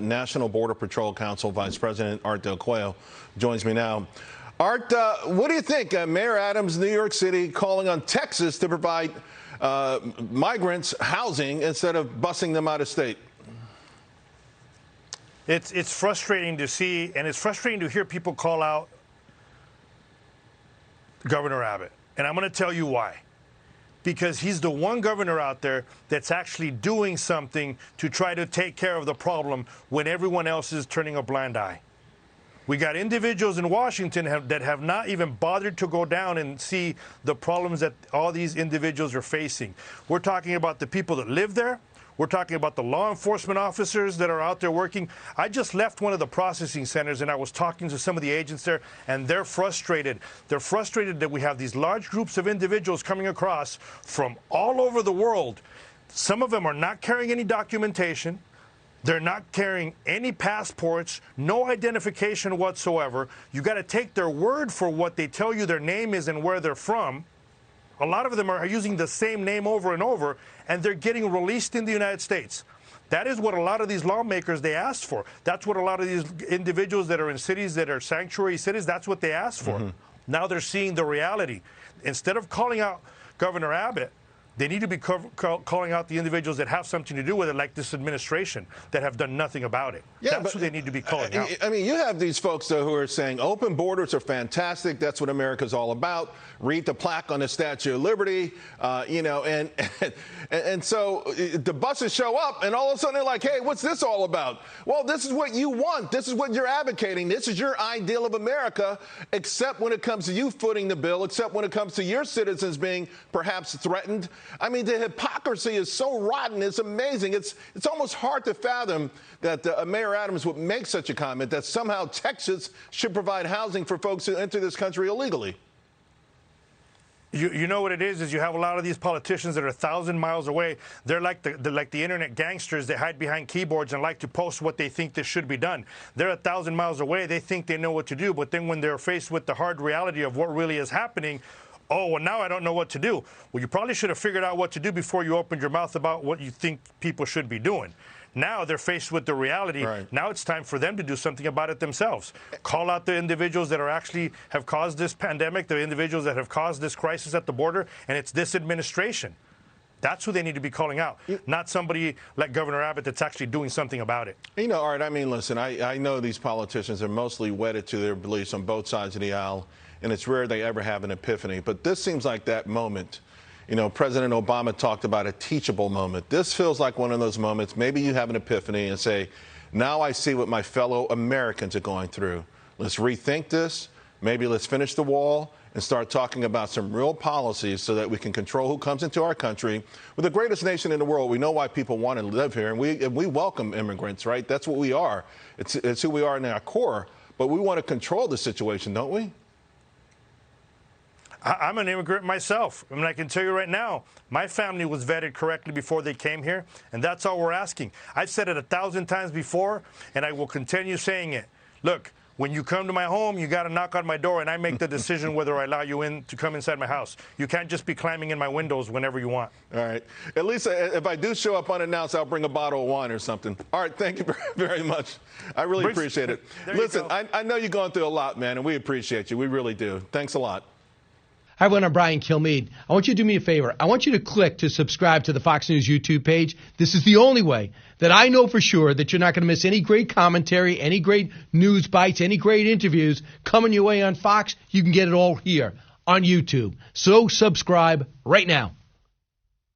National Border Patrol Council Vice President Art Del Cueto joins me now. Art, what do you think? Mayor Adams, New York City, calling on Texas to provide migrants housing instead of busing them out of state. It's frustrating to see, and it's frustrating to hear people call out Governor Abbott. And I'm going to tell you why. Because he's the one governor out there that's actually doing something to try to take care of the problem when everyone else is turning a blind eye. We got individuals in Washington that have not even bothered to go down and see the problems that all these individuals are facing. We're talking about the people that live there. We're talking about the law enforcement officers that are out there working. I just left one of the processing centers and I was talking to some of the agents there, and they're frustrated. They're frustrated that we have these large groups of individuals coming across from all over the world. Some of them are not carrying any documentation. They're not carrying any passports, no identification whatsoever. You got to take their word for what they tell you their name is and where they're from. A lot of them are using the same name over and over, and they're getting released in the United States. That is what a lot of these lawmakers, they asked for. That's what a lot of these individuals that are in cities that are sanctuary cities, that's what they asked for. Now they're seeing the reality. Instead of calling out Governor Abbott, they need to be calling out the individuals that have something to do with it, like this administration, that have done nothing about it. Yeah, that's who they need to be calling out. I mean, you have these folks, though, who are saying open borders are fantastic. That's what America's all about. Read the plaque on the Statue of Liberty, you know, and so the buses show up, and all of a sudden they're like, hey, what's this all about? Well, this is what you want. This is what you're advocating. This is your ideal of America, except when it comes to you footing the bill, except when it comes to your citizens being perhaps threatened. I mean, the hypocrisy is so rotten. It's amazing. It's almost hard to fathom that Mayor Adams would make such a comment that somehow Texas should provide housing for folks who enter this country illegally. You know what it is you have a lot of these politicians that are 1,000 miles away. They're like the internet gangsters that hide behind keyboards and like to post what they think that should be done. They're 1,000 miles away. They think they know what to do, but then when they're faced with the hard reality of what really is happening, oh, well, now I don't know what to do. Well, you probably should have figured out what to do before you opened your mouth about what you think people should be doing. Now they're faced with the reality. Right. Now it's time for them to do something about it themselves. Call out the individuals that are actually have caused this pandemic, the individuals that have caused this crisis at the border, and it's this administration. That's who they need to be calling out, not somebody like Governor Abbott that's actually doing something about it. You know, Art, I mean, listen, I know these politicians are mostly wedded to their beliefs on both sides of the aisle, and it's rare they ever have an epiphany. But this seems like that moment. You know, President Obama talked about a teachable moment. This feels like one of those moments. Maybe you have an epiphany and say, now I see what my fellow Americans are going through. Let's rethink this. Maybe let's finish the wall and start talking about some real policies so that we can control who comes into our country. We're the greatest nation in the world. We know why people want to live here, and we welcome immigrants, right? That's what we are. It's who we are in our core. But we want to control the situation, don't we? I'm an immigrant myself. I mean, I can tell you right now, my family was vetted correctly before they came here, and that's all we're asking. I've said it 1,000 times before, and I will continue saying it. Look, when you come to my home, you got to knock on my door, and I make the decision whether I allow you in to come inside my house. You can't just be climbing in my windows whenever you want. All right. At least if I do show up unannounced, I'll bring a bottle of wine or something. All right. Thank you very much. I really appreciate it. Listen, I know you're going through a lot, man, and we appreciate you. We really do. Thanks a lot. Hi, everyone. I'm Brian Kilmeade. I want you to do me a favor. I want you to click to subscribe to the Fox News YouTube page. This is the only way that I know for sure that you're not going to miss any great commentary, any great news bites, any great interviews coming your way on Fox. You can get it all here on YouTube. So subscribe right now.